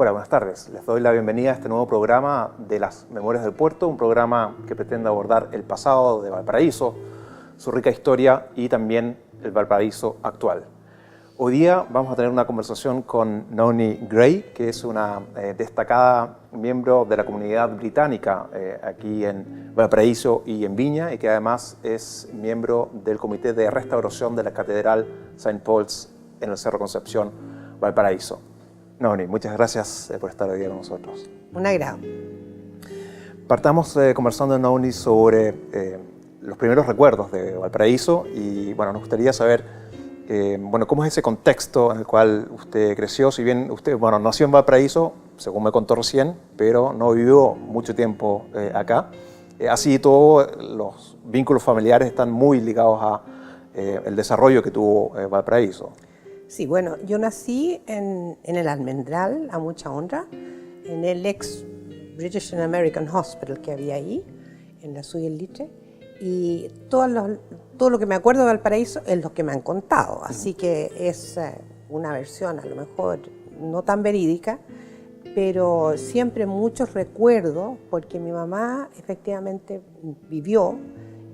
Hola, buenas tardes. Les doy la bienvenida a este nuevo programa de las Memorias del Puerto, un programa que pretende abordar el pasado de Valparaíso, su rica historia y también el Valparaíso actual. Hoy día vamos a tener una conversación con Nonie Gray, que es una destacada miembro de la comunidad británica aquí en Valparaíso y en Viña, y que además es miembro del Comité de Restauración de la Catedral St. Paul's en el Cerro Concepción, Valparaíso. Nonie, muchas gracias por estar hoy con nosotros. Un agrado. Partamos conversando, Nonie, sobre los primeros recuerdos de Valparaíso y bueno, nos gustaría saber cómo es ese contexto en el cual usted creció. Si bien usted nació en Valparaíso, según me contó recién, pero no vivió mucho tiempo acá. Así todos los vínculos familiares están muy ligados a el desarrollo que tuvo Valparaíso. Sí, bueno, yo nací en el Almendral, a mucha honra, en el ex British and American Hospital que había ahí, en la Suya del Litre, y todo lo que me acuerdo de Valparaíso es lo que me han contado, así que es una versión a lo mejor no tan verídica, pero siempre muchos recuerdos, porque mi mamá efectivamente vivió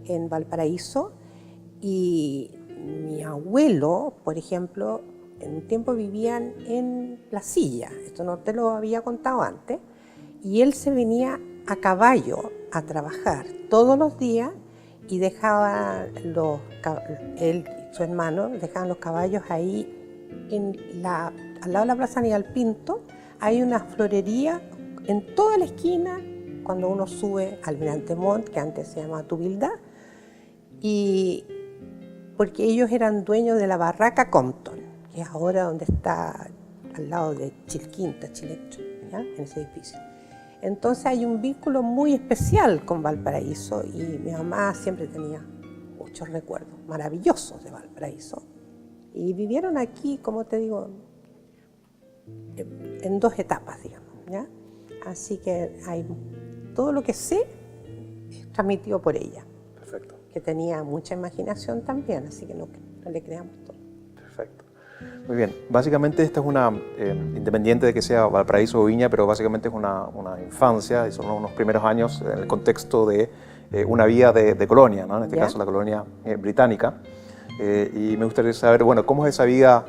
en Valparaíso y mi abuelo, por ejemplo, en un tiempo vivían en La Silla, esto no te lo había contado antes, y él se venía a caballo a trabajar todos los días y dejaba él y su hermano dejaban los caballos ahí al lado de la Plaza Aníbal Pinto. Hay una florería en toda la esquina cuando uno sube al Almirante Montt, que antes se llamaba Tubilda, y porque ellos eran dueños de la barraca Compton, que es ahora donde está al lado de Chilquinta, Chilectro, ¿ya? En ese edificio. Entonces hay un vínculo muy especial con Valparaíso y mi mamá siempre tenía muchos recuerdos maravillosos de Valparaíso. Y vivieron aquí, como te digo, en dos etapas, digamos, ¿ya? Así que todo lo que sé es transmitido por ella. Perfecto. Que tenía mucha imaginación también, así que no le creamos todo. Perfecto. Muy bien. Básicamente esta es una, independiente de que sea Valparaíso o Viña, pero básicamente es una infancia y son unos primeros años en el contexto de una vida de colonia, ¿no? En este caso la colonia británica. Y me gustaría saber, ¿cómo es esa vida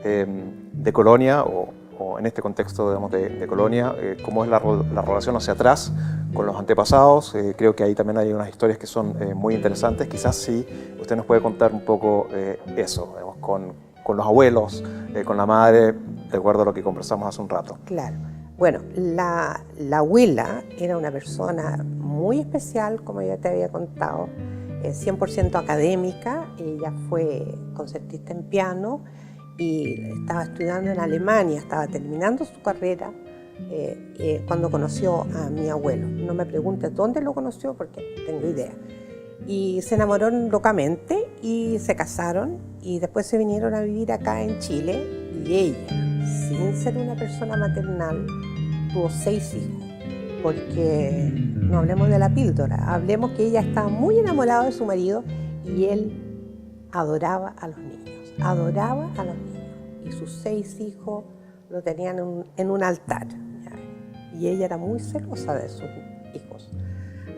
de colonia o en este contexto, digamos, de colonia? ¿Cómo es la relación hacia atrás con los antepasados? Creo que ahí también hay unas historias que son muy interesantes. Quizás sí, usted nos puede contar un poco eso, digamos, con los abuelos, con la madre, de acuerdo a lo que conversamos hace un rato. Claro. Bueno, la abuela era una persona muy especial, como ya te había contado, 100% académica. Ella fue concertista en piano y estaba estudiando en Alemania, estaba terminando su carrera cuando conoció a mi abuelo. No me preguntes dónde lo conoció porque no tengo idea. Y se enamoraron locamente y se casaron y después se vinieron a vivir acá en Chile y ella, sin ser una persona maternal, tuvo 6 hijos. Porque no hablemos de la píldora, hablemos que ella estaba muy enamorada de su marido y él adoraba a los niños, adoraba a los niños. Y sus 6 hijos lo tenían en un altar, ¿ya? Y ella era muy celosa de sus hijos.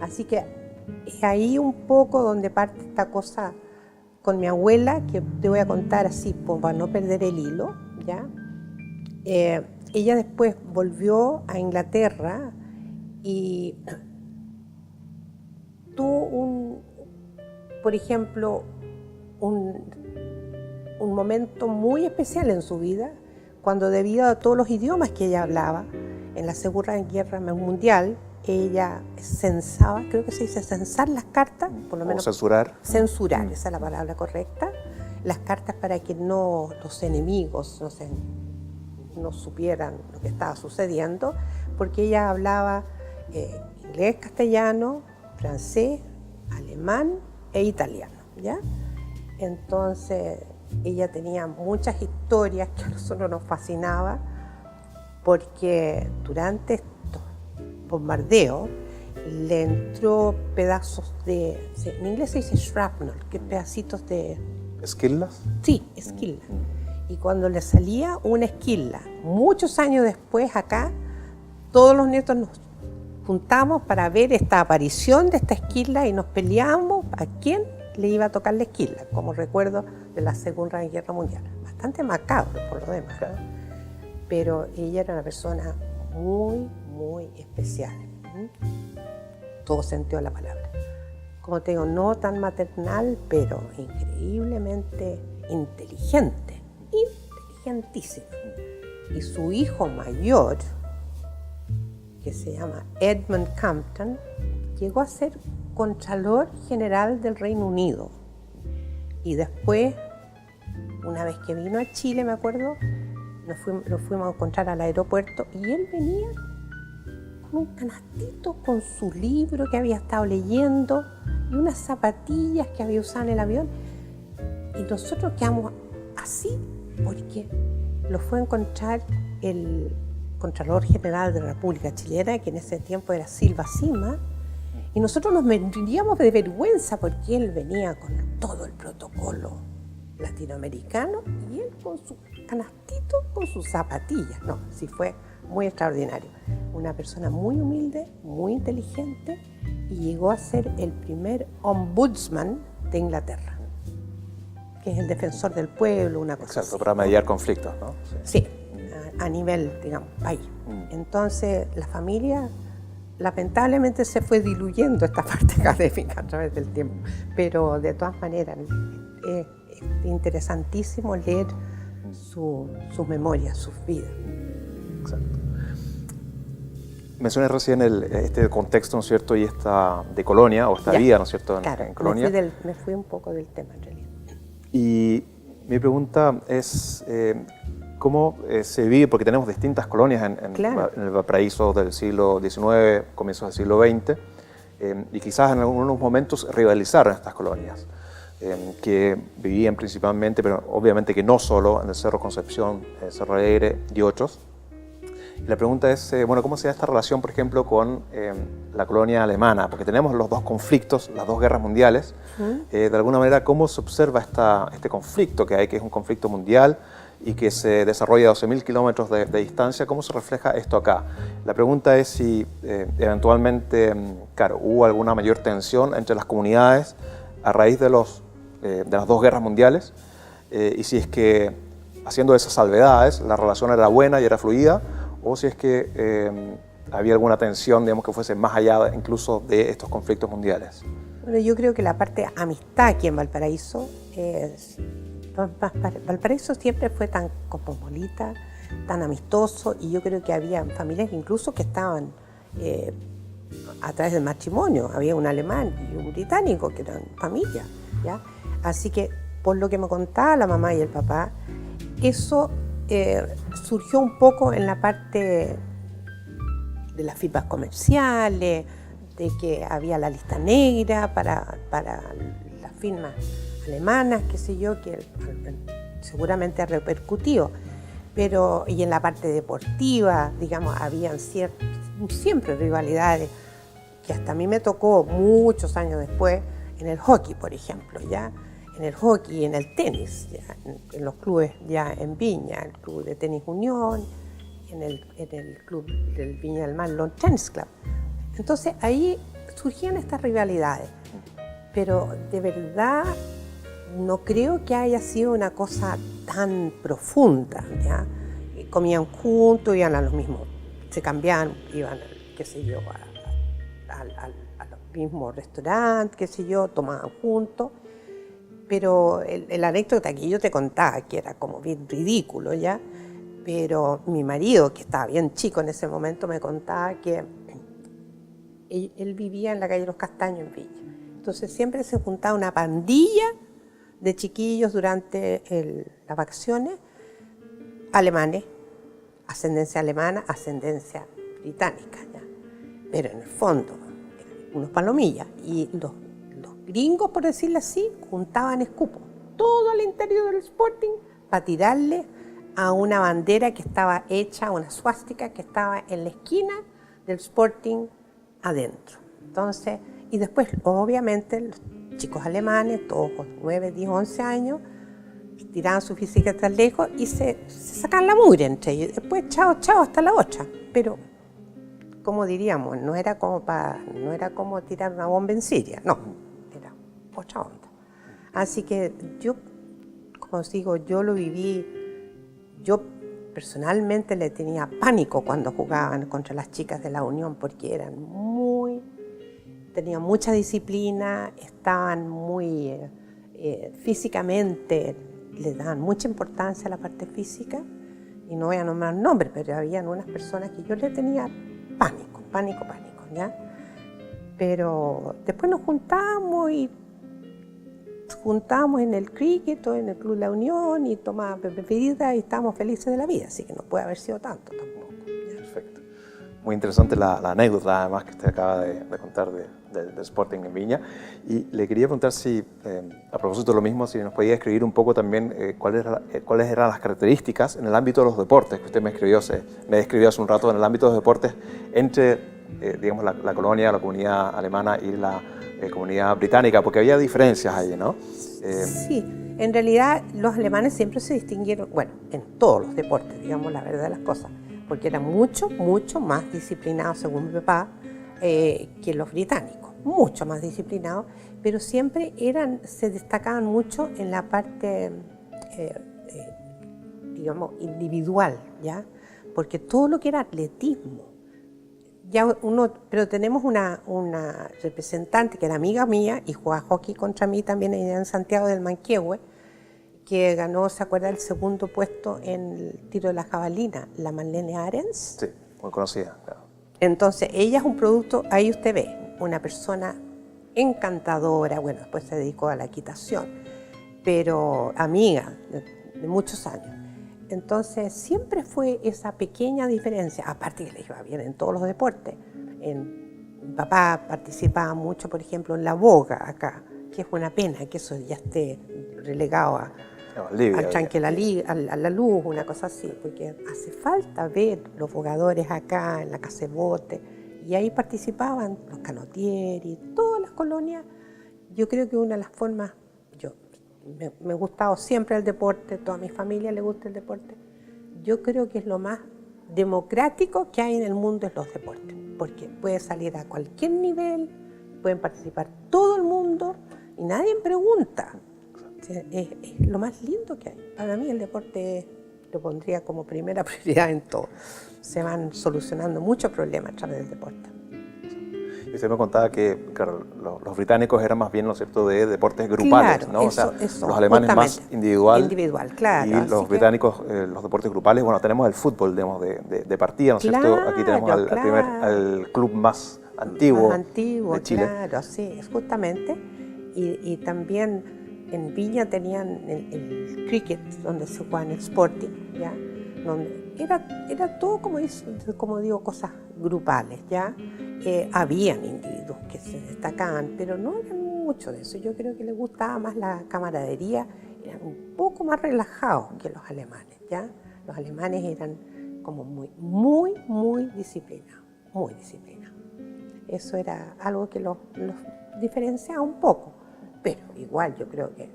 Así que es ahí un poco donde parte esta cosa con mi abuela, que te voy a contar así para no perder el hilo, ¿ya? Ella después volvió a Inglaterra y tuvo por ejemplo, un momento muy especial en su vida, cuando debido a todos los idiomas que ella hablaba, en la Segunda Guerra Mundial, ella censaba, creo que se dice censar las cartas, por lo menos. O censurar. Censurar, esa es la palabra correcta, las cartas para que los enemigos no supieran lo que estaba sucediendo, porque ella hablaba inglés, castellano, francés, alemán e italiano, ¿ya? Entonces ella tenía muchas historias que a nosotros nos fascinaba, porque durante estos bombardeos le entró pedazos en inglés se dice shrapnel, que pedacitos de... ¿Esquillas? Sí, esquillas. Y cuando le salía una esquila, muchos años después acá, todos los nietos nos juntamos para ver esta aparición de esta esquila y nos peleábamos a quién le iba a tocar la esquila, como recuerdo de la Segunda Guerra Mundial. Bastante macabro por lo demás, ¿eh? Pero ella era una persona muy, muy especial. Todo sentido de la palabra. Como te digo, no tan maternal, pero increíblemente inteligente, inteligentísimo. Y su hijo mayor, que se llama Edmund Campton, llegó a ser Contralor General del Reino Unido. Y después, una vez que vino a Chile, me acuerdo, lo fuimos a encontrar al aeropuerto y él venía con un canastito con su libro que había estado leyendo y unas zapatillas que había usado en el avión. Y nosotros quedamos así porque lo fue a encontrar el Contralor General de la República Chilena, que en ese tiempo era Silva Sima, y nosotros nos moriríamos de vergüenza porque él venía con todo el protocolo latinoamericano y él con su canastito, con sus zapatillas. No, sí fue muy extraordinario. Una persona muy humilde, muy inteligente y llegó a ser el primer ombudsman de Inglaterra, que es el defensor del pueblo, una cosa Exacto, así, para mediar conflictos, ¿no? Sí, a nivel, digamos, país. Entonces, la familia lamentablemente se fue diluyendo esta parte académica a través del tiempo, pero de todas maneras es interesantísimo leer sus memorias, sus vidas. Exacto. Mencioné recién este contexto, ¿no es cierto?, y esta de Colonia, o esta vida, ¿no es cierto?, en Colonia. Me fui un poco del tema, en realidad. Y mi pregunta es, ¿cómo se vive? Porque tenemos distintas colonias en el Valparaíso del siglo XIX, comienzos del siglo XX, y quizás en algunos momentos rivalizaron estas colonias, que vivían principalmente, pero obviamente que no solo, en el Cerro Concepción, el Cerro Alegre y otros. Y la pregunta es, bueno, ¿cómo se da esta relación, por ejemplo, con la colonia alemana? Porque tenemos los dos conflictos, las dos guerras mundiales. De alguna manera, ¿cómo se observa este conflicto que hay, que es un conflicto mundial y que se desarrolla a 12.000 kilómetros de distancia? ¿Cómo se refleja esto acá? La pregunta es si eventualmente, claro, hubo alguna mayor tensión entre las comunidades a raíz de las dos guerras mundiales, y si es que, haciendo esas salvedades, la relación era buena y era fluida, o si es que había alguna tensión, digamos, que fuese más allá incluso de estos conflictos mundiales. Bueno, yo creo que la parte amistad aquí en Valparaíso, Valparaíso siempre fue tan cosmopolita, tan amistoso, y yo creo que había familias incluso que estaban a través del matrimonio. Había un alemán y un británico que eran familia, ¿ya? Así que, por lo que me contaba la mamá y el papá, eso surgió un poco en la parte de las firmas comerciales, de que había la lista negra para las firmas alemanas, qué sé yo, que seguramente ha repercutido. Pero, y en la parte deportiva, digamos, habían siempre rivalidades, que hasta a mí me tocó muchos años después, en el hockey, por ejemplo, ¿ya? En el hockey, en el tenis, ya, en los clubes ya en Viña, el Club de Tenis Unión, en el Club del Viña del Mar, Lawn Tennis Club. Entonces ahí surgían estas rivalidades, pero de verdad no creo que haya sido una cosa tan profunda, ¿ya? Comían juntos, iban a los mismos, se cambiaban, iban, qué sé yo, a los mismos restaurantes, qué sé yo, tomaban juntos. Pero el anécdota que yo te contaba, que era como bien ridículo, ¿ya? Pero mi marido, que estaba bien chico en ese momento, me contaba que él vivía en la calle Los Castaños, en Villa. Entonces siempre se juntaba una pandilla de chiquillos durante las vacaciones, alemanes, ascendencia alemana, ascendencia británica, ¿ya? Pero en el fondo, unos palomillas, y los gringos, por decirlo así, juntaban escupos todo al interior del Sporting para tirarle a una bandera que estaba hecha, una suástica que estaba en la esquina del Sporting adentro. Entonces, y después, obviamente, los chicos alemanes, todos con 9, 10, 11 años, tiraban su física tan lejos y se sacaban la mugre entre ellos. Después, chao, chao, hasta la otra. Pero, como diríamos, no era como tirar una bomba en Siria, no, era otra onda. Así que yo, como os digo, yo lo viví, yo personalmente le tenía pánico cuando jugaban contra las chicas de la Unión, porque tenían mucha disciplina, estaban muy físicamente, le daban mucha importancia a la parte física, y no voy a nombrar nombres, pero habían unas personas que yo le tenía pánico, ¿ya? Pero después nos juntábamos en el cricket o en el Club La Unión y tomábamos bebidas y estábamos felices de la vida, así que no puede haber sido tanto tampoco. ¿Ya? Perfecto. Muy interesante la anécdota además que usted acaba de contar del Sporting en Viña. Y le quería preguntar si, a propósito de lo mismo, si nos podía describir un poco también cuáles eran las características en el ámbito de los deportes que usted me describió hace un rato, en el ámbito de los deportes entre, digamos, la colonia, la comunidad alemana y la comunidad británica, porque había diferencias ahí, ¿no? Sí, en realidad los alemanes siempre se distinguieron, bueno, en todos los deportes, digamos la verdad de las cosas, porque eran mucho más disciplinados, según mi papá, que los británicos, mucho más disciplinados, pero siempre se destacaban mucho en la parte, digamos, individual, ¿ya? Porque todo lo que era atletismo, pero tenemos una representante que era amiga mía y jugaba hockey contra mí también en Santiago del Manquehue, que ganó, ¿se acuerda?, el segundo puesto en el tiro de la jabalina, la Marlene Arens. Sí, muy conocida, claro. Entonces, ella es un producto, ahí usted ve, una persona encantadora, bueno, después se dedicó a la equitación, pero amiga de muchos años. Entonces, siempre fue esa pequeña diferencia, aparte que le iba bien en todos los deportes. Mi papá participaba mucho, por ejemplo, en la boga acá, que es una pena que eso ya esté relegado a la luz, una cosa así, porque hace falta ver los bogadores acá en la casa de bote, y ahí participaban los canotieris, todas las colonias. Yo creo que una de las formas, me ha gustado siempre el deporte, toda mi familia le gusta el deporte. Yo creo que es lo más democrático que hay en el mundo es los deportes, porque puede salir a cualquier nivel, pueden participar todo el mundo y nadie pregunta. Es lo más lindo que hay. Para mí el deporte lo pondría como primera prioridad en todo. Se van solucionando muchos problemas a través del deporte. Y usted me contaba que, claro, los británicos eran más bien, ¿no es cierto?, de deportes grupales, claro, ¿no? Eso, los alemanes más individual, claro. Y los británicos, los deportes grupales. Bueno, tenemos el fútbol, digamos, de partida, ¿no es cierto? Aquí tenemos al club más antiguo de Chile. Claro, sí, justamente. Y también en Viña tenían el cricket, donde se jugaba en el Sporting, ¿ya? Donde era todo, como digo, cosas grupales, ¿ya? Habían individuos que se destacaban, pero no eran mucho de eso. Yo creo que les gustaba más la camaradería, eran un poco más relajados que los alemanes, ¿ya? Los alemanes eran como muy disciplinados, muy disciplinados. Eso era algo que los diferenciaba un poco, pero igual yo creo que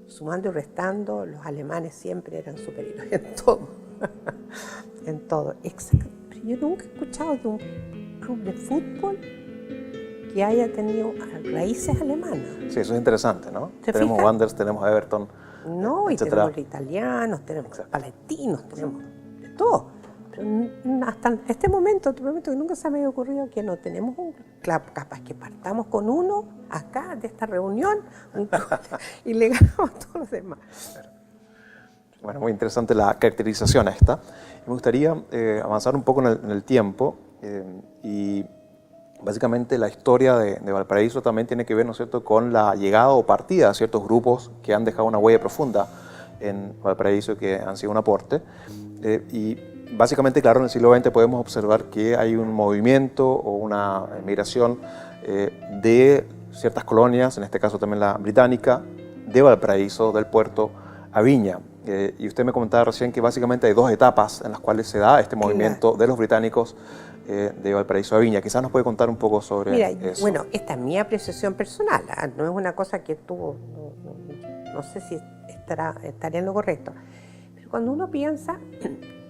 sumando y restando, los alemanes siempre eran superiores en todo. En todo, exacto. Pero yo nunca he escuchado de un club de fútbol que haya tenido raíces alemanas. Sí, eso es interesante, ¿no? Tenemos fijas? Wanderers, tenemos Everton, No, y etcétera. tenemos italianos, tenemos palestinos, tenemos de todo. Pero hasta este momento, te prometo que nunca se me había ocurrido que no tenemos un club, capaz que partamos con uno acá de esta reunión y le ganamos a todos los demás. Bueno, muy interesante la caracterización esta. Me gustaría avanzar un poco en el tiempo y básicamente la historia de Valparaíso también tiene que ver, ¿no es cierto?, con la llegada o partida de ciertos grupos que han dejado una huella profunda en Valparaíso y que han sido un aporte. Y básicamente, claro, en el siglo XX podemos observar que hay un movimiento o una migración de ciertas colonias, en este caso también la británica, de Valparaíso, del puerto a Viña. Y usted me comentaba recién que básicamente hay dos etapas en las cuales se da este movimiento de los británicos de Valparaíso a Viña. Quizás nos puede contar un poco sobre eso. Bueno, esta es mi apreciación personal, no es una cosa que tuvo, no sé si estaré en lo correcto. Pero cuando uno piensa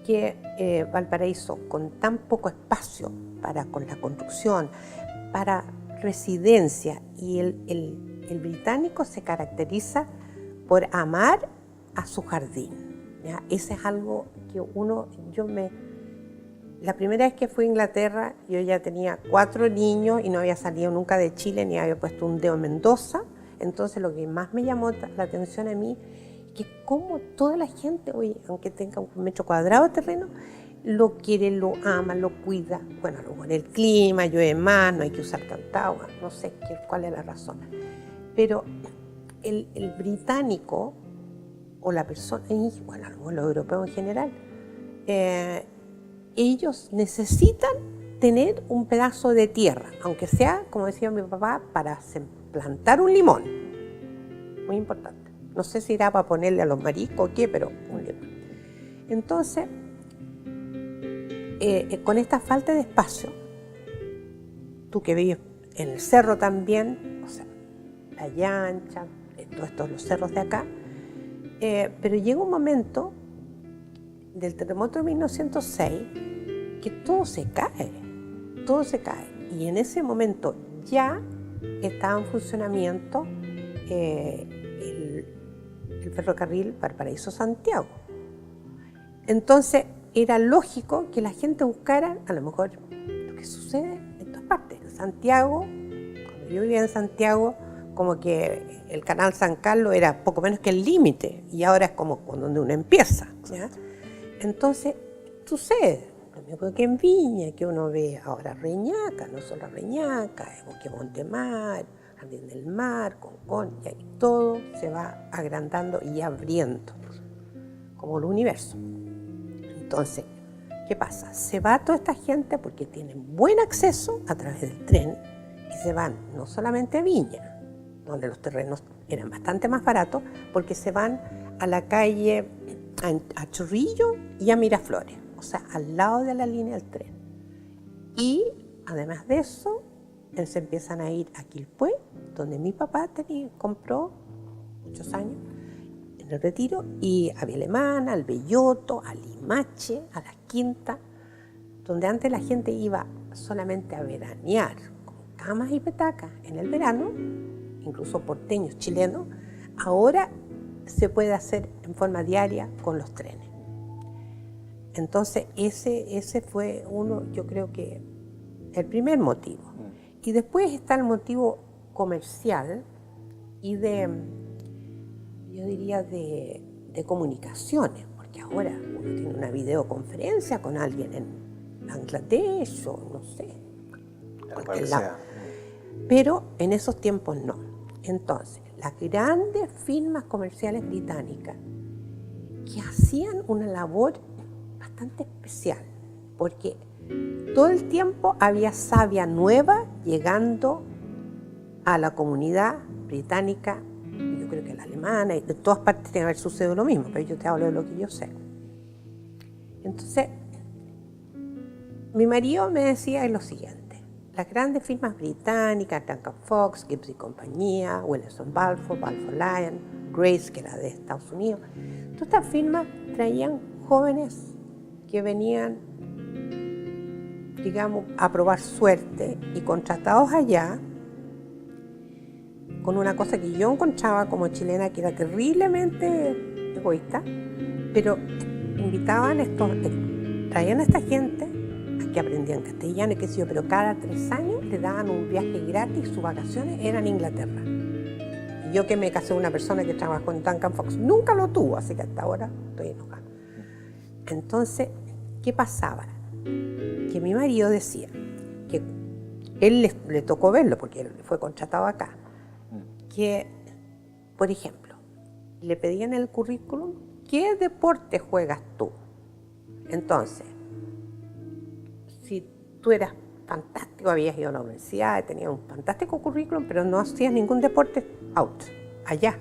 que Valparaíso, con tan poco espacio con la construcción, para residencia, y el británico se caracteriza por amar a su jardín, ¿ya? Ese es algo que la primera vez que fui a Inglaterra, yo ya tenía 4 niños y no había salido nunca de Chile, ni había puesto un dedo en Mendoza. Entonces lo que más me llamó la atención a mí, que como toda la gente, hoy, aunque tenga 1 metro cuadrado de terreno, lo quiere, lo ama, lo cuida. Bueno, luego en el clima, llueve más, no hay que usar tanta agua, no sé cuál es la razón. Pero el británico, o la persona, y bueno, los europeos en general, ellos necesitan tener un pedazo de tierra, aunque sea, como decía mi papá, para plantar un limón. Muy importante. No sé si irá para ponerle a los mariscos o qué, pero un limón. Entonces, con esta falta de espacio, tú que vives en el cerro también, o sea, la Llancha, todos estos los cerros de acá, pero llega un momento del terremoto de 1906 que todo se cae. Y en ese momento ya estaba en funcionamiento el ferrocarril Valparaíso-Santiago. Entonces era lógico que la gente buscara, a lo mejor, lo que sucede en todas partes. En Santiago, cuando yo vivía en Santiago, como que el canal San Carlos era poco menos que el límite, y ahora es como donde uno empieza, ¿ya? Entonces, sucede, lo mismo que en Viña, que uno ve ahora Reñaca, no solo Reñaca, Bosque Montemar, Jardín del Mar, Concón, y todo se va agrandando y abriendo, como el universo. Entonces, ¿qué pasa? Se va toda esta gente porque tienen buen acceso a través del tren, y se van no solamente a Viña, donde los terrenos eran bastante más baratos, porque se van a la calle, a Chorrillo y a Miraflores, o sea, al lado de la línea del tren. Y además de eso, se empiezan a ir a Quilpué, donde mi papá compró muchos años, en el Retiro, y a Vía Alemana, al Belloto, a Limache, a Las Quintas, donde antes la gente iba solamente a veranear, con camas y petacas en el verano, incluso porteños chilenos. Ahora se puede hacer en forma diaria con los trenes. Entonces ese fue yo creo que el primer motivo. Y después está el motivo comercial y yo diría de comunicaciones, porque ahora uno tiene una videoconferencia con alguien en Bangladesh o no sé, cualquier lado. Pero en esos tiempos no. Entonces, las grandes firmas comerciales británicas, que hacían una labor bastante especial, porque todo el tiempo había savia nueva llegando a la comunidad británica, yo creo que la alemana, y de todas partes tiene que haber sucedido lo mismo, pero yo te hablo de lo que yo sé. Entonces, mi marido me decía lo siguiente: las grandes firmas británicas, Duncan Fox, Gibbs y compañía, Wilson Balfour, Balfour Lyon, Grace, que era de Estados Unidos, todas estas firmas traían jóvenes que venían, digamos, a probar suerte, y contratados allá con una cosa que yo encontraba como chilena que era terriblemente egoísta, pero traían a esta gente a que aprendían castellano y qué sé yo, pero cada 3 años le daban un viaje gratis, sus vacaciones eran en Inglaterra. Y yo, que me casé con una persona que trabajó en Duncan Fox, nunca lo tuvo, así que hasta ahora estoy enojada. Entonces, ¿qué pasaba? Que mi marido decía que él le tocó verlo porque él fue contratado acá, que, por ejemplo, le pedían el currículum, ¿qué deporte juegas tú? Entonces, si tú eras fantástico, habías ido a la universidad, tenías un fantástico currículum, pero no hacías ningún deporte, out, allá.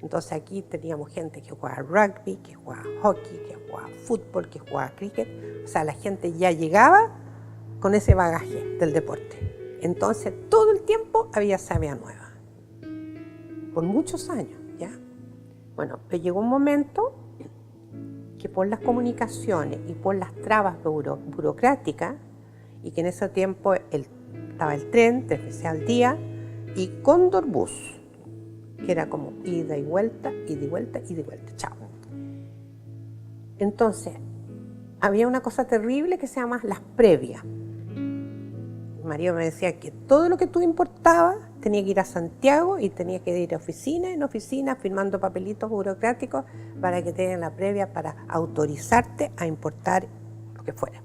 Entonces aquí teníamos gente que jugaba rugby, que jugaba hockey, que jugaba fútbol, que jugaba cricket. O sea, la gente ya llegaba con ese bagaje del deporte. Entonces todo el tiempo había savia nueva. Por muchos años, ¿ya? Bueno, pero llegó un momento que por las comunicaciones y por las trabas burocráticas, y que en ese tiempo estaba el tren, 3 veces al día, y Cóndor Bus, que era como ida y vuelta, ida y vuelta, ida y vuelta, chao. Entonces, había una cosa terrible que se llama las previas. María me decía que todo lo que tú importabas tenía que ir a Santiago y tenía que ir a oficina en oficina firmando papelitos burocráticos para que te den la previa para autorizarte a importar lo que fuera.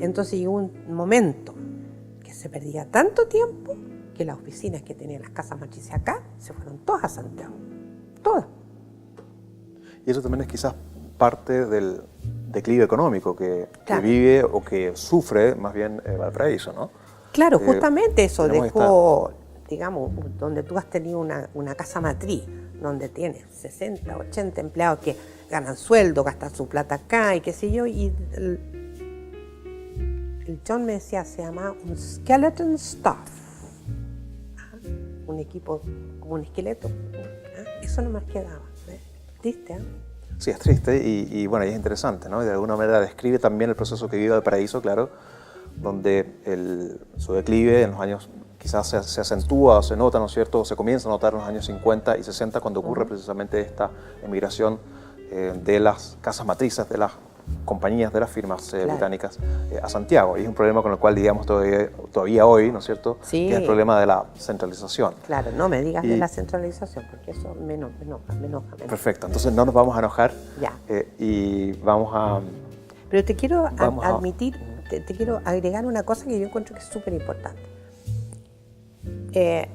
Entonces llegó un momento que se perdía tanto tiempo que las oficinas que tenían las casas matrices acá se fueron todas a Santiago. Todas. Y eso también es quizás parte del declive económico que Claro. vive o que sufre más bien Valparaíso, ¿no? Claro, justamente eso tenemos dejó, digamos, donde tú has tenido una casa matriz, donde tienes 60, 80 empleados que ganan sueldo, gastan su plata acá y qué sé yo, y el John me decía, se llama un skeleton staff, un equipo como un esqueleto. Eso no más quedaba, triste, Sí, es triste y bueno, y es interesante, ¿no? Y de alguna manera describe también el proceso que vive Valparaíso, claro, donde su declive en los años quizás se acentúa o se nota, ¿no es cierto? Se comienza a notar en los años 50 y 60 cuando ocurre precisamente esta emigración de las casas matrices, de las compañías, de las firmas británicas a Santiago. Y es un problema con el cual, digamos, todavía hoy, ¿no es cierto? Sí. Que es el problema de la centralización. Claro, no me digas de la centralización, porque eso me enoja. Perfecto, entonces no nos vamos a enojar Ya. y vamos a... Pero te quiero Vamos admitir, te quiero agregar una cosa que yo encuentro que es súper importante. En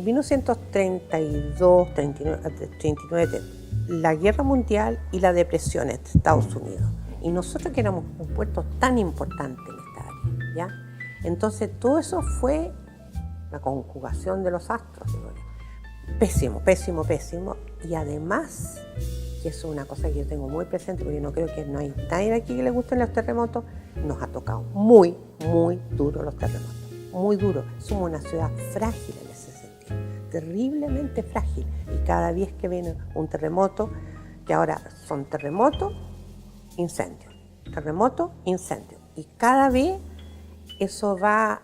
1932, 39, la guerra mundial y la depresión en Estados Unidos. Y nosotros que éramos un puerto tan importante en esta área, ¿ya? Entonces todo eso fue la conjugación de los astros. Pésimo, pésimo, pésimo. Y además, que eso es una cosa que yo tengo muy presente, porque yo no creo que no hay nadie aquí que le gusten los terremotos, nos ha tocado muy, muy duro los terremotos. Muy duro. Somos una ciudad frágil en ese sentido, terriblemente frágil. Y cada vez que viene un terremoto, que ahora son terremotos, incendios, terremoto, incendio. Y cada vez eso va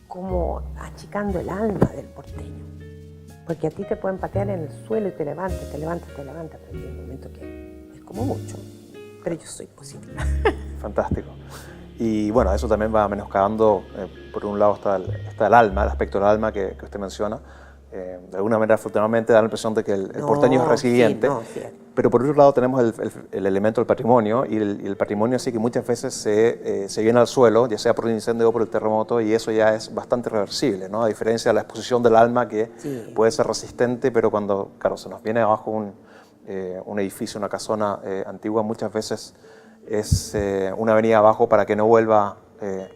como achicando el alma del porteño. Porque a ti te pueden patear en el suelo y te levantas, pero hay un momento que es como mucho. Pero yo soy positiva. Fantástico. Y bueno, eso también va menoscabando, por un lado está el alma, el aspecto del alma que usted menciona. De alguna manera, afortunadamente, da la impresión de que el porteño es resiliente. Sí. Pero por otro lado tenemos el elemento del patrimonio, y el patrimonio así que muchas veces se viene al suelo, ya sea por el incendio o por el terremoto, y eso ya es bastante reversible, ¿no? A diferencia de la exposición del alma, que puede ser resistente, pero cuando, claro, se nos viene abajo un edificio, una casona antigua, muchas veces es una avenida abajo para que no vuelva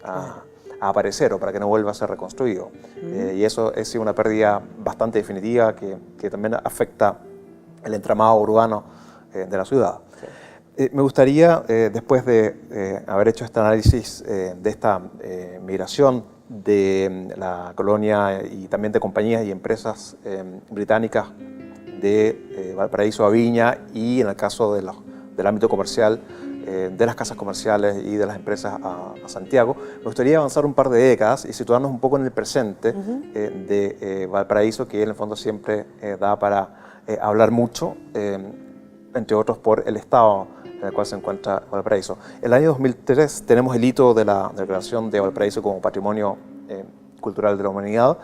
a aparecer o para que no vuelva a ser reconstruido. Y eso es una pérdida bastante definitiva que también afecta el entramado urbano de la ciudad. Sí. Me gustaría, después de haber hecho este análisis de esta migración de la colonia y también de compañías y empresas británicas de Valparaíso a Viña, y en el caso del ámbito comercial, de las casas comerciales y de las empresas a Santiago, me gustaría avanzar un par de décadas y situarnos un poco en el presente de Valparaíso, que en el fondo siempre da para hablar mucho, entre otros por el estado en el cual se encuentra Valparaíso. El año 2003 tenemos el hito de la declaración de Valparaíso como Patrimonio Cultural de la Humanidad,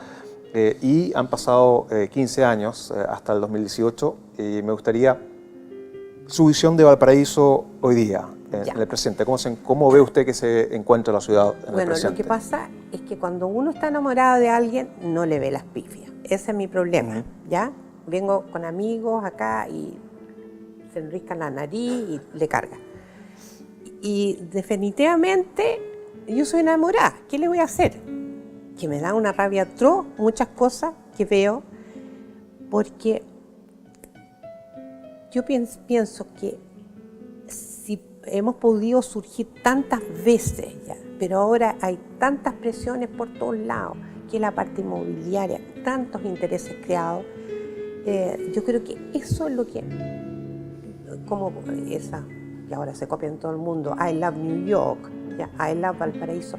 y han pasado 15 años hasta el 2018, y me gustaría su visión de Valparaíso hoy día, en el presente. ¿Cómo ve usted que se encuentra la ciudad en el presente? Lo que pasa es que cuando uno está enamorado de alguien, no le ve las pifias. Ese es mi problema, ¿ya? Vengo con amigos acá y se enriscan la nariz y le carga. Y definitivamente yo soy enamorada. ¿Qué le voy a hacer? Que me da una rabia atroz muchas cosas que veo, porque yo pienso que si hemos podido surgir tantas veces ya, pero ahora hay tantas presiones por todos lados, que la parte inmobiliaria, tantos intereses creados, Yo creo que eso es lo que, como esa, que ahora se copia en todo el mundo, I love New York, ¿ya? I love Valparaíso,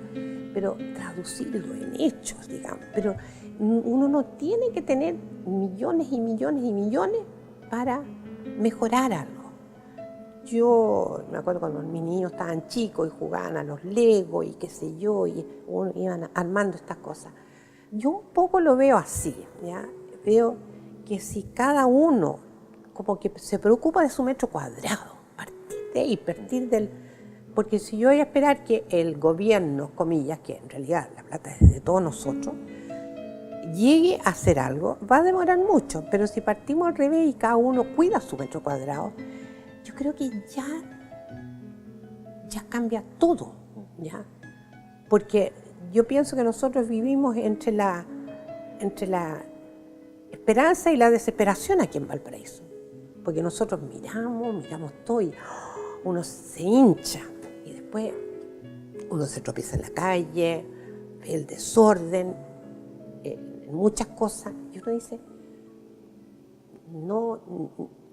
pero traducirlo en hechos, digamos. Pero uno no tiene que tener millones y millones y millones para mejorar algo. Yo me acuerdo cuando mis niños estaban chicos y jugaban a los Legos y qué sé yo, y iban armando estas cosas. Yo un poco lo veo así, ¿ya? Veo que si cada uno como que se preocupa de su metro cuadrado, partir de ahí, partir del... Porque si yo voy a esperar que el gobierno, comillas, que en realidad la plata es de todos nosotros, llegue a hacer algo, va a demorar mucho, pero si partimos al revés y cada uno cuida su metro cuadrado, yo creo que ya cambia todo, ¿ya? Porque yo pienso que nosotros vivimos entre la esperanza y la desesperación aquí en Valparaíso, porque nosotros miramos todo y uno se hincha y después uno se tropieza en la calle, ve el desorden, muchas cosas, y uno dice, no,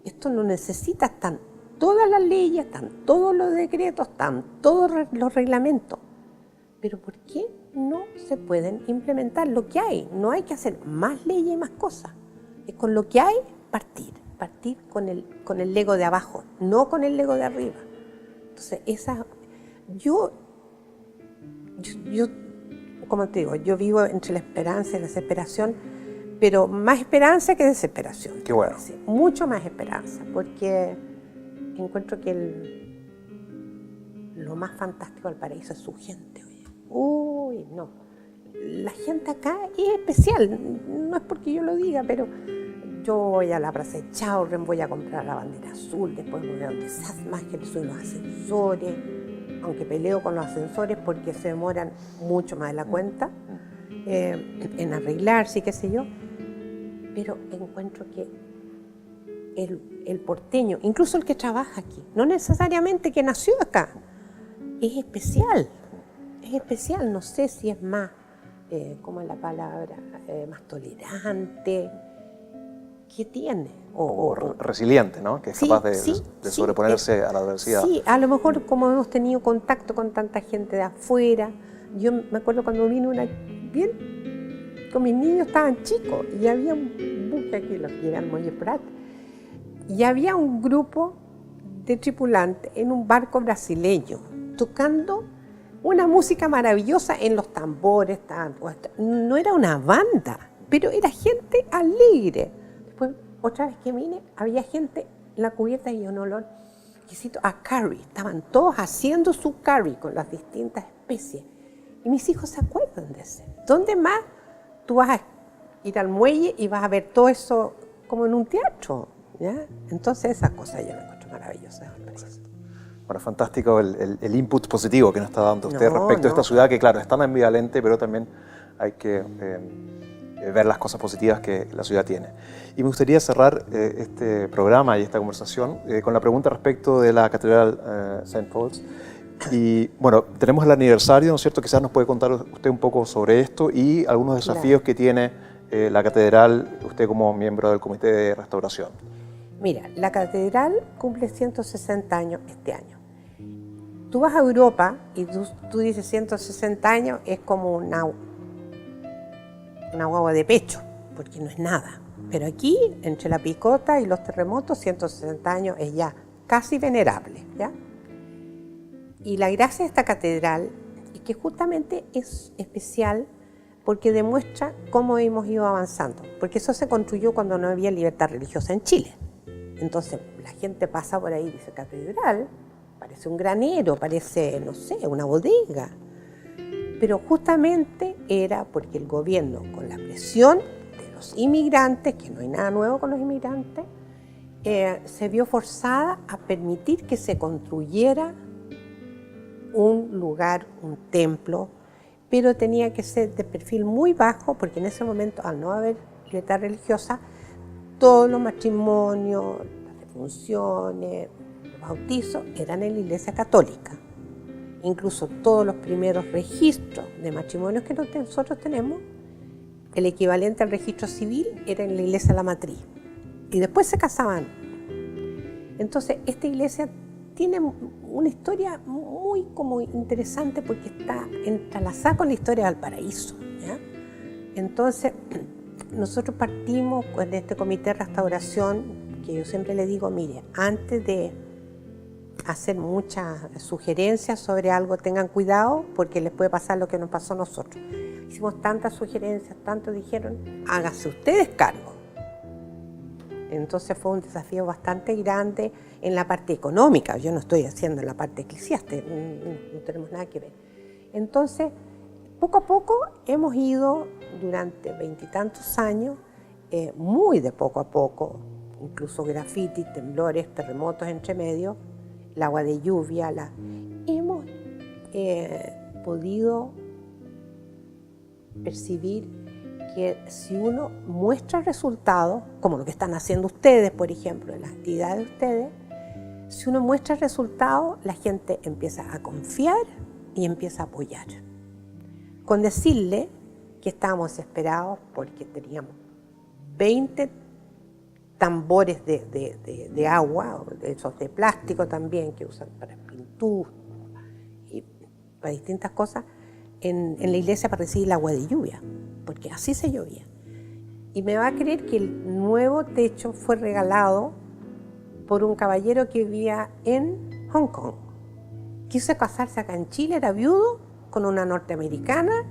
esto no necesita, están todas las leyes, están todos los decretos, están todos los reglamentos, pero ¿por qué no se pueden implementar lo que hay? No hay que hacer más leyes y más cosas, es con lo que hay partir con el Lego de abajo, no con el Lego de arriba. Entonces, yo como te digo, yo vivo entre la esperanza y la desesperación, pero más esperanza que desesperación. Qué bueno. Sí, mucho más esperanza, porque encuentro que lo más fantástico del paraíso es su gente. Oye. Uy, no. La gente acá es especial, no es porque yo lo diga, pero yo voy a la Plaza de Chaurren, voy a comprar la bandera azul, después voy a donde más que suben los ascensores, aunque peleo con los ascensores porque se demoran mucho más de la cuenta en arreglarse y qué sé yo, pero encuentro que el porteño, incluso el que trabaja aquí, no necesariamente que nació acá, es especial, no sé si es más, ¿cómo es la palabra? Más tolerante, ¿qué tiene? O resiliente, ¿no? Que es capaz de sobreponerse a la adversidad. Sí, a lo mejor como hemos tenido contacto con tanta gente de afuera, yo me acuerdo cuando vino con mis niños estaban chicos y había un buque aquí, los que eran Muelle Prat, y había un grupo de tripulantes en un barco brasileño tocando una música maravillosa en los tambores, no era una banda, pero era gente alegre. Después, otra vez que vine, había gente en la cubierta y un olor exquisito a curry. Estaban todos haciendo su curry con las distintas especies. Y mis hijos se acuerdan de ese. ¿Dónde más tú vas a ir al muelle y vas a ver todo eso como en un teatro? ¿Ya? Entonces esas cosas yo las encuentro maravillosas. Bueno, fantástico el input positivo que nos está dando usted respecto a esta ciudad que, claro, es tan ambivalente, pero también hay que ver las cosas positivas que la ciudad tiene. Y me gustaría cerrar este programa y esta conversación con la pregunta respecto de la Catedral St. Paul's. Y bueno, tenemos el aniversario, ¿no es cierto? Quizás nos puede contar usted un poco sobre esto y algunos desafíos que tiene la Catedral, usted como miembro del Comité de Restauración. Mira, la Catedral cumple 160 años este año. Tú vas a Europa y tú dices 160 años, es como una guagua de pecho, porque no es nada. Pero aquí, entre la picota y los terremotos, 160 años es ya casi venerable, ¿ya? Y la gracia de esta catedral es que justamente es especial porque demuestra cómo hemos ido avanzando, porque eso se construyó cuando no había libertad religiosa en Chile. Entonces la gente pasa por ahí y dice, catedral, parece un granero, parece, no sé, una bodega. Pero justamente era porque el gobierno, con la presión de los inmigrantes, que no hay nada nuevo con los inmigrantes, se vio forzada a permitir que se construyera un lugar, un templo, pero tenía que ser de perfil muy bajo, porque en ese momento, al no haber libertad religiosa, todos los matrimonios, las defunciones, los bautizos eran en la Iglesia Católica. Incluso todos los primeros registros de matrimonios que nosotros tenemos, el equivalente al registro civil era en la Iglesia de la Matriz. y después se casaban. Entonces, esta iglesia tiene una historia muy como interesante porque está entrelazada con la historia de Valparaíso, ¿ya? Entonces, nosotros partimos con este comité de restauración, que yo siempre le digo, mire, antes de hacer muchas sugerencias sobre algo, tengan cuidado porque les puede pasar lo que nos pasó a nosotros. Hicimos tantas sugerencias, tanto dijeron, hágase ustedes cargo. Entonces fue un desafío bastante grande en la parte económica. Yo no estoy haciendo la parte eclesiástica, no tenemos nada que ver. Entonces, poco a poco hemos ido durante 20 y tantos años, muy de poco a poco, incluso grafitis, temblores, terremotos entre medio, el agua de lluvia, hemos podido percibir que si uno muestra resultados, como lo que están haciendo ustedes, por ejemplo, en las actividades de ustedes, si uno muestra resultados, la gente empieza a confiar y empieza a apoyar. Con decirle que estábamos desesperados porque teníamos 20 tambores de agua, esos de plástico también, que usan para pintura y para distintas cosas, en la iglesia para recibir el agua de lluvia, porque así se llovía. Y me va a creer que el nuevo techo fue regalado por un caballero que vivía en Hong Kong. Quiso casarse acá en Chile, era viudo, con una norteamericana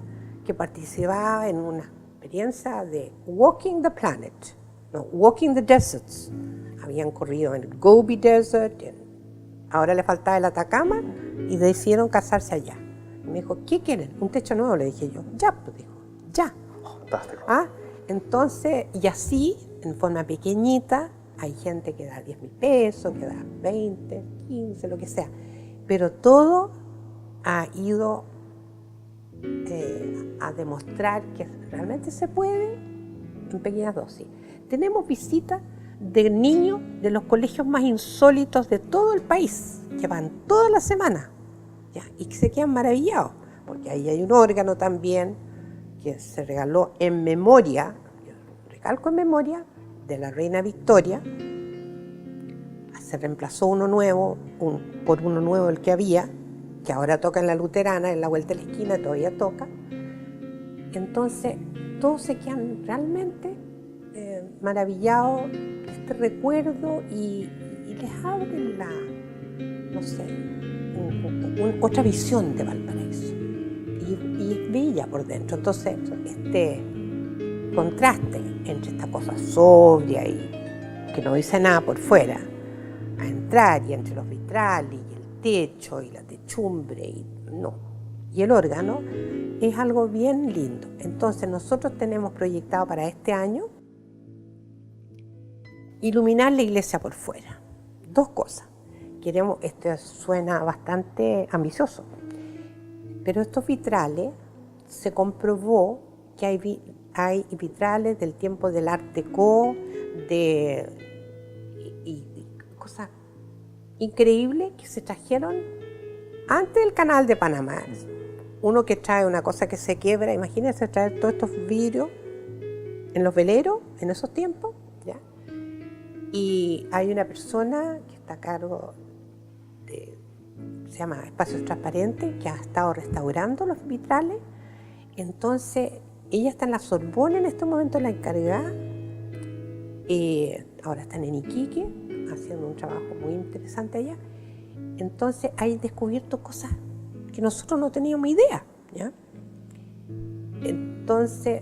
que participaba en una experiencia de Walking the Planet, no, Walking the Deserts. Habían corrido en el Gobi Desert, ahora le faltaba el Atacama y decidieron casarse allá. Y me dijo, ¿qué quieren? ¿Un techo nuevo? Le dije yo. Ya, pues dijo, ya. Fantástico. ¿Ah? Entonces, y así, en forma pequeñita, hay gente que da 10.000 pesos, que da 20, 15, lo que sea. Pero todo ha ido a demostrar que realmente se puede en pequeñas dosis. Tenemos visitas de niños de los colegios más insólitos de todo el país, que van toda la semana, ¿ya? Y que se quedan maravillados, porque ahí hay un órgano también que se regaló en memoria, recalco en memoria, de la reina Victoria. Se reemplazó uno nuevo por uno nuevo el que había, que ahora toca en la Luterana, en la vuelta de la esquina todavía toca. Entonces, todos se quedan realmente maravillados de este recuerdo y les abre no sé, otra visión de Valparaíso. Y es bella por dentro. Entonces, este contraste entre esta cosa sobria y que no dice nada por fuera, a entrar y entre los vitrales y el techo y la techumbre y el órgano, es algo bien lindo. Entonces nosotros tenemos proyectado para este año iluminar la iglesia por fuera. Dos cosas. Queremos, esto suena bastante ambicioso, pero estos vitrales se comprobó que hay vitrales del tiempo del Art Deco, y cosas increíbles que se trajeron antes del Canal de Panamá. Uno que trae una cosa que se quiebra, imagínense traer todos estos vidrios en los veleros en esos tiempos, ¿ya? Y hay una persona que está a cargo se llama Espacios Transparentes, que ha estado restaurando los vitrales. Entonces, ella está en la Sorbona en este momento, la encargada. Ahora están en Iquique, haciendo un trabajo muy interesante allá. Entonces, hay descubierto cosas que nosotros no teníamos idea, ¿ya? Entonces,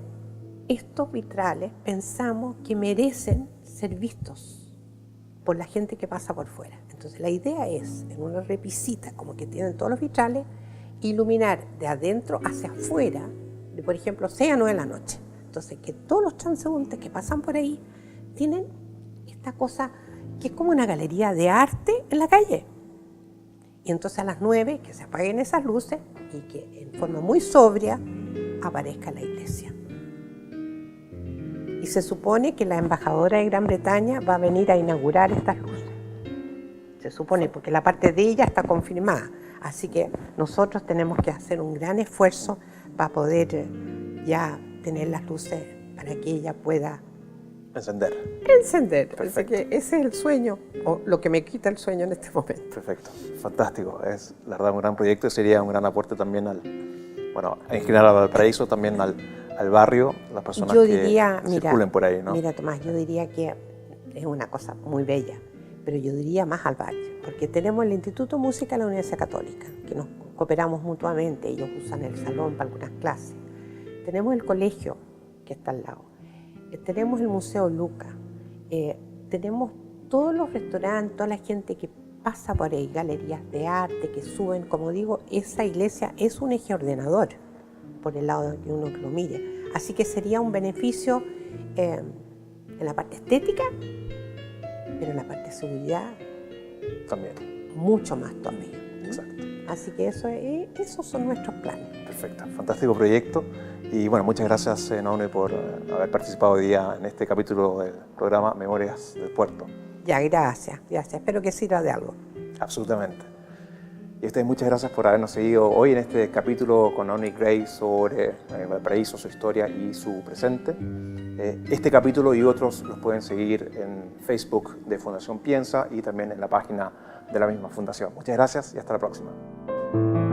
estos vitrales pensamos que merecen ser vistos por la gente que pasa por fuera. Entonces, la idea es, en una repisita, como que tienen todos los vitrales, iluminar de adentro hacia afuera, de por ejemplo 6 a 9 de la noche. Entonces, que todos los transeúntes que pasan por ahí tienen esta cosa que es como una galería de arte en la calle. Y entonces a las 9 que se apaguen esas luces y que en forma muy sobria aparezca la iglesia. Y se supone que la embajadora de Gran Bretaña va a venir a inaugurar estas luces. Se supone, porque la parte de ella está confirmada. Así que nosotros tenemos que hacer un gran esfuerzo para poder ya tener las luces para que ella pueda Encender. Encender. Así Perfecto. que ese es el sueño, o lo que me quita el sueño en este momento. Perfecto, fantástico. Es la verdad un gran proyecto y sería un gran aporte también en general a Valparaíso, también al barrio, las personas Yo que diría, circulen por ahí, ¿no? Mira, Tomás, yo diría que es una cosa muy bella, pero yo diría más al barrio, porque tenemos el Instituto de Música de la Universidad Católica, que nos cooperamos mutuamente, ellos usan el salón para algunas clases. Tenemos el colegio, que está al lado. Tenemos el Museo Luca. Tenemos todos los restaurantes, toda la gente que pasa por ahí, galerías de arte que suben. Como digo, esa iglesia es un eje ordenador, por el lado de que uno lo mire. Así que sería un beneficio en la parte estética, pero en la parte de seguridad También. mucho más todavía. Exacto. Así que esos son nuestros planes. Perfecto, fantástico proyecto. Y bueno, muchas gracias, Naomi, por haber participado hoy día en este capítulo del programa Memorias del Puerto. Ya, gracias. Espero que sirva de algo. Absolutamente. Y a ustedes muchas gracias por habernos seguido hoy en este capítulo con Naomi Gray sobre Valparaíso, su historia y su presente. Este capítulo y otros los pueden seguir en Facebook de Fundación Piensa y también en la página de la misma fundación. Muchas gracias y hasta la próxima.